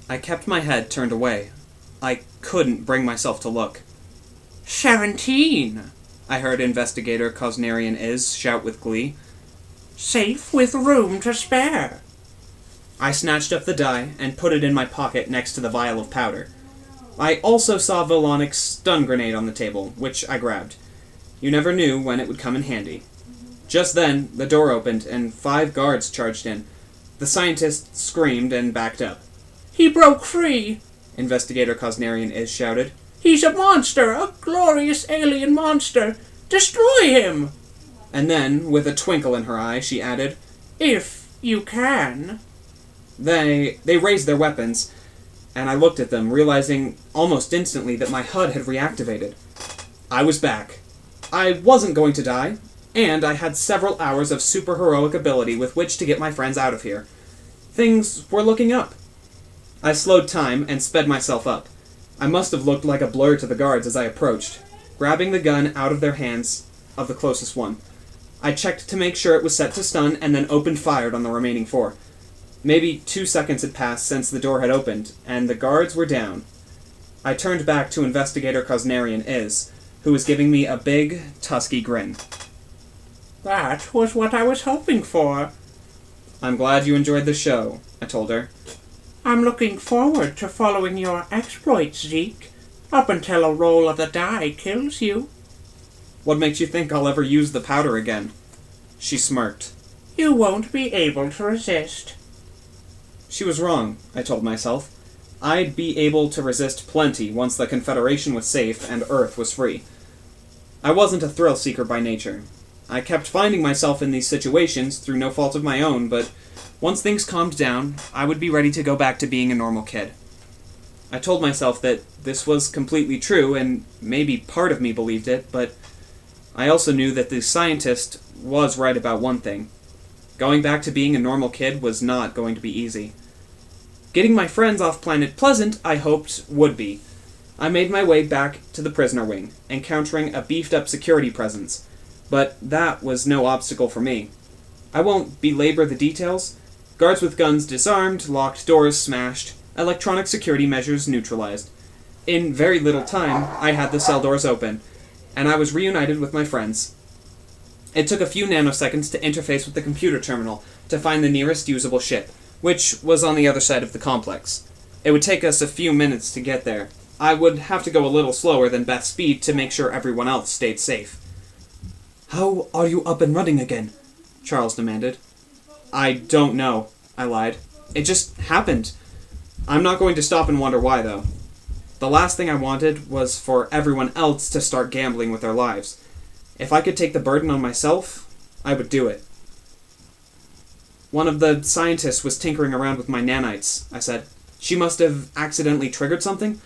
I kept my head turned away. I couldn't bring myself to look. 17, I heard Investigator Cosnarian Is shout with glee. safe with room to spare. I snatched up the die and put it in my pocket next to the vial of powder. I also saw Vilonic's stun grenade on the table, which I grabbed. You never knew when it would come in handy. Just then, the door opened and 5 guards charged in. The scientist screamed and backed up. He broke free. Investigator Cosnarian Is shouted. He's a monster, a glorious alien monster. Destroy him! And then, with a twinkle in her eye, she added, If you can. They raised their weapons, and I looked at them, realizing almost instantly that my HUD had reactivated. I was back. I wasn't going to die, and I had several hours of super-heroic ability with which to get my friends out of here. Things were looking up. I slowed time and sped myself up. I must have looked like a blur to the guards as I approached, grabbing the gun out of their hands of the closest one. I checked to make sure it was set to stun and then opened fire on the remaining 4. Maybe 2 seconds had passed since the door had opened, and the guards were down. I turned back to Investigator Cosnarian Is, who was giving me a big, tusky grin. That was what I was hoping for. I'm glad you enjoyed the show, I told her. I'm looking forward to following your exploits, Zeke, up until a roll of the die kills you. What makes you think I'll ever use the powder again? She smirked. You won't be able to resist. She was wrong, I told myself. I'd be able to resist plenty once the Confederation was safe and Earth was free. I wasn't a thrill-seeker by nature. I kept finding myself in these situations through no fault of my own, but once things calmed down, I would be ready to go back to being a normal kid. I told myself that this was completely true, and maybe part of me believed it, but I also knew that the scientist was right about one thing. Going back to being a normal kid was not going to be easy. Getting my friends off Planet Pleasant, I hoped, would be. I made my way back to the prisoner wing, encountering a beefed-up security presence, but that was no obstacle for me. I won't belabor the details. Guards with guns disarmed, locked doors smashed, electronic security measures neutralized. In very little time, I had the cell doors open, and I was reunited with my friends. It took a few nanoseconds to interface with the computer terminal to find the nearest usable ship, which was on the other side of the complex. It would take us a few minutes to get there. I would have to go a little slower than Beth's speed to make sure everyone else stayed safe. "How are you up and running again?" Charles demanded. "I don't know," I lied. "It just happened. I'm not going to stop and wonder why, though. The last thing I wanted was for everyone else to start gambling with their lives. If I could take the burden on myself, I would do it." "One of the scientists was tinkering around with my nanites," I said. "She must have accidentally triggered something?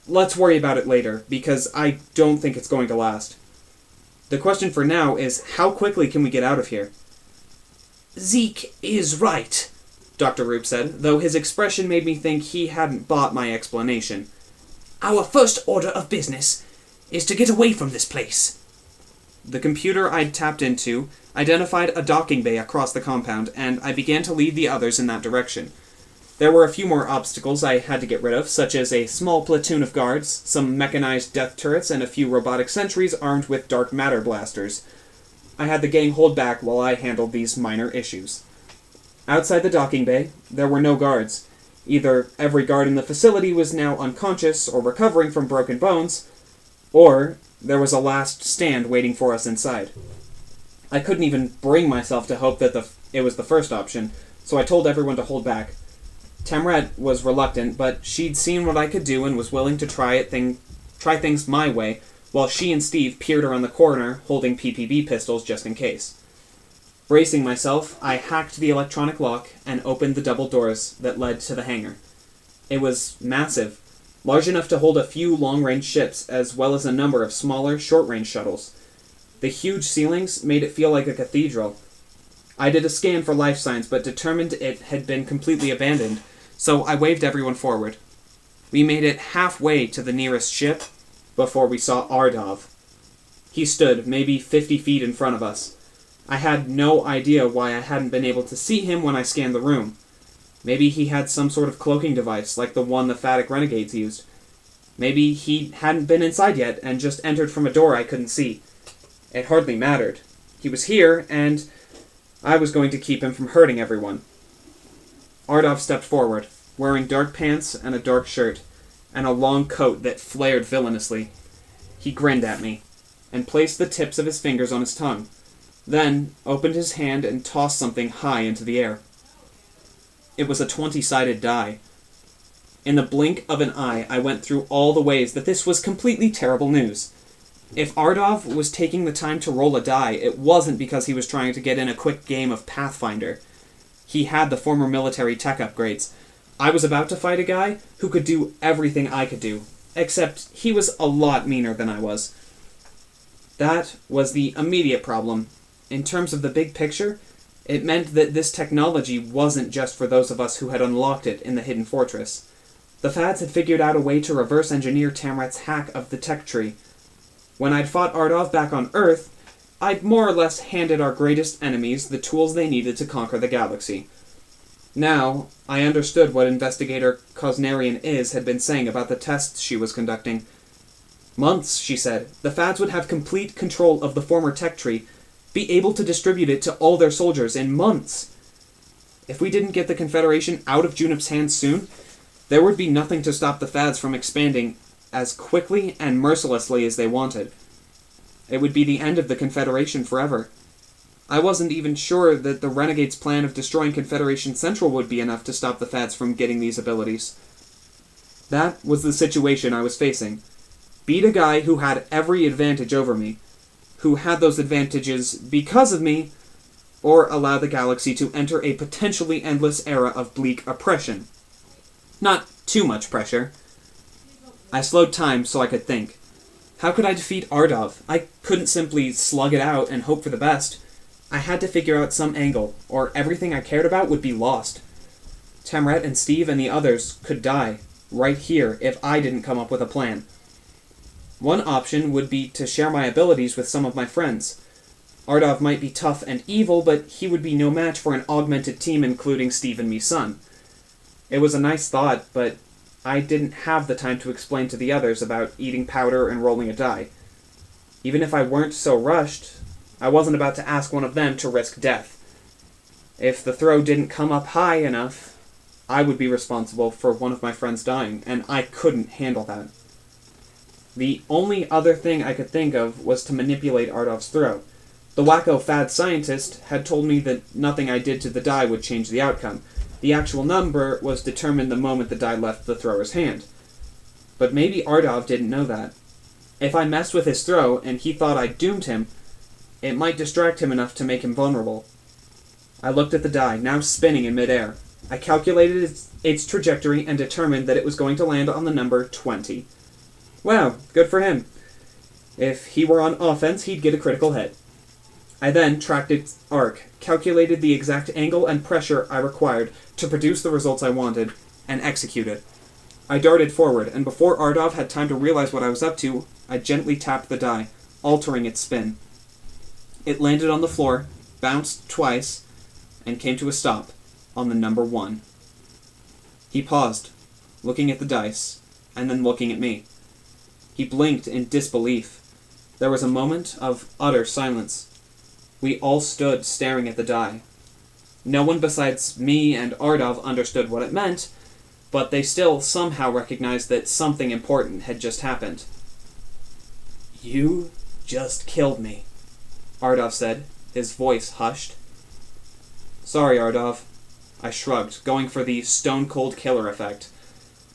Let's worry about it later, because I don't think it's going to last. The question for now is, how quickly can we get out of here?" "Zeke is right," Dr. Roop said, though his expression made me think he hadn't bought my explanation. "Our first order of business is to get away from this place." The computer I'd tapped into identified a docking bay across the compound, and I began to lead the others in that direction. There were a few more obstacles I had to get rid of, such as a small platoon of guards, some mechanized death turrets, and a few robotic sentries armed with dark matter blasters. I had the gang hold back while I handled these minor issues. Outside the docking bay, there were no guards. Either every guard in the facility was now unconscious or recovering from broken bones, or there was a last stand waiting for us inside. I couldn't even bring myself to hope that it was the first option, so I told everyone to hold back. Tamrat was reluctant, but she'd seen what I could do and was willing to try things my way, while she and Steve peered around the corner, holding PPB pistols just in case. Bracing myself, I hacked the electronic lock and opened the double doors that led to the hangar. It was massive, large enough to hold a few long-range ships, as well as a number of smaller, short-range shuttles. The huge ceilings made it feel like a cathedral. I did a scan for life signs, but determined it had been completely abandoned, so I waved everyone forward. We made it halfway to the nearest ship before we saw Ardov. He stood maybe 50 feet in front of us. I had no idea why I hadn't been able to see him when I scanned the room. Maybe he had some sort of cloaking device, like the one the Phatic Renegades used. Maybe he hadn't been inside yet, and just entered from a door I couldn't see. It hardly mattered. He was here, and I was going to keep him from hurting everyone. Ardov stepped forward, wearing dark pants and a dark shirt, and a long coat that flared villainously. He grinned at me, and placed the tips of his fingers on his tongue, then opened his hand and tossed something high into the air. It was a 20-sided die. In the blink of an eye, I went through all the ways that this was completely terrible news. If Ardov was taking the time to roll a die, it wasn't because he was trying to get in a quick game of Pathfinder. He had the former military tech upgrades. I was about to fight a guy who could do everything I could do, except he was a lot meaner than I was. That was the immediate problem. In terms of the big picture, it meant that this technology wasn't just for those of us who had unlocked it in the Hidden Fortress. The Fads had figured out a way to reverse engineer Tamrat's hack of the tech tree. When I'd fought Ardov back on Earth, I'd more or less handed our greatest enemies the tools they needed to conquer the galaxy. Now, I understood what Investigator Cosnarian Is had been saying about the tests she was conducting. Months, she said, the Fads would have complete control of the former tech tree, be able to distribute it to all their soldiers in months. If we didn't get the Confederation out of Junip's hands soon, there would be nothing to stop the Fads from expanding as quickly and mercilessly as they wanted. It would be the end of the Confederation forever. I wasn't even sure that the Renegades' plan of destroying Confederation Central would be enough to stop the Fads from getting these abilities. That was the situation I was facing. Beat a guy who had every advantage over me, who had those advantages because of me, or allow the galaxy to enter a potentially endless era of bleak oppression. Not too much pressure. I slowed time so I could think. How could I defeat Ardov? I couldn't simply slug it out and hope for the best. I had to figure out some angle, or everything I cared about would be lost. Tamrat and Steve and the others could die, right here, if I didn't come up with a plan. One option would be to share my abilities with some of my friends. Ardov might be tough and evil, but he would be no match for an augmented team including Steve and me's son. It was a nice thought, but I didn't have the time to explain to the others about eating powder and rolling a die. Even if I weren't so rushed, I wasn't about to ask one of them to risk death. If the throw didn't come up high enough, I would be responsible for one of my friends dying, and I couldn't handle that. The only other thing I could think of was to manipulate Ardov's throw. The wacko Fad scientist had told me that nothing I did to the die would change the outcome. The actual number was determined the moment the die left the thrower's hand. But maybe Ardov didn't know that. If I messed with his throw and he thought I'd doomed him, it might distract him enough to make him vulnerable. I looked at the die, now spinning in midair. I calculated its trajectory and determined that it was going to land on the number 20. Wow, good for him. If he were on offense, he'd get a critical hit. I then tracked its arc, calculated the exact angle and pressure I required to produce the results I wanted, and executed. I darted forward, and before Ardov had time to realize what I was up to, I gently tapped the die, altering its spin. It landed on the floor, bounced twice, and came to a stop on the number 1. He paused, looking at the dice, and then looking at me. He blinked in disbelief. There was a moment of utter silence. We all stood staring at the die. No one besides me and Ardov understood what it meant, but they still somehow recognized that something important had just happened. "You just killed me," Ardov said, his voice hushed. "Sorry, Ardov." I shrugged, going for the stone-cold killer effect.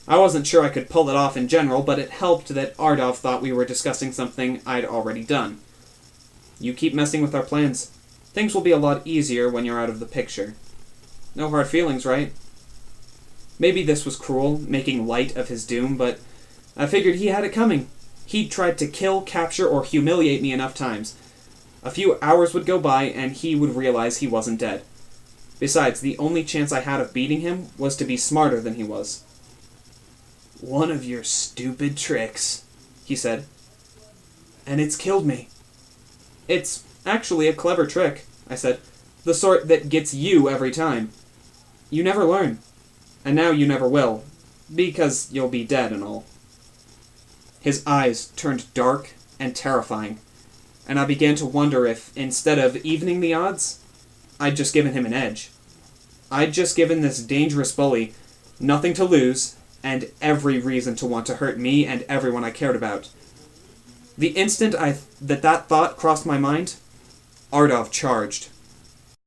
I wasn't sure I could pull it off in general, but it helped that Ardov thought we were discussing something I'd already done. "You keep messing with our plans. Things will be a lot easier when you're out of the picture. No hard feelings, right?" Maybe this was cruel, making light of his doom, but I figured he had it coming. He'd tried to kill, capture, or humiliate me enough times. A few hours would go by, and he would realize he wasn't dead. Besides, the only chance I had of beating him was to be smarter than he was. "One of your stupid tricks," he said. "And it's killed me." "It's actually a clever trick," I said. "The sort that gets you every time. You never learn. And now you never will, because you'll be dead and all." His eyes turned dark and terrifying, and I began to wonder if, instead of evening the odds, I'd just given him an edge. I'd just given this dangerous bully nothing to lose and every reason to want to hurt me and everyone I cared about. The instant that thought crossed my mind, Ardov charged.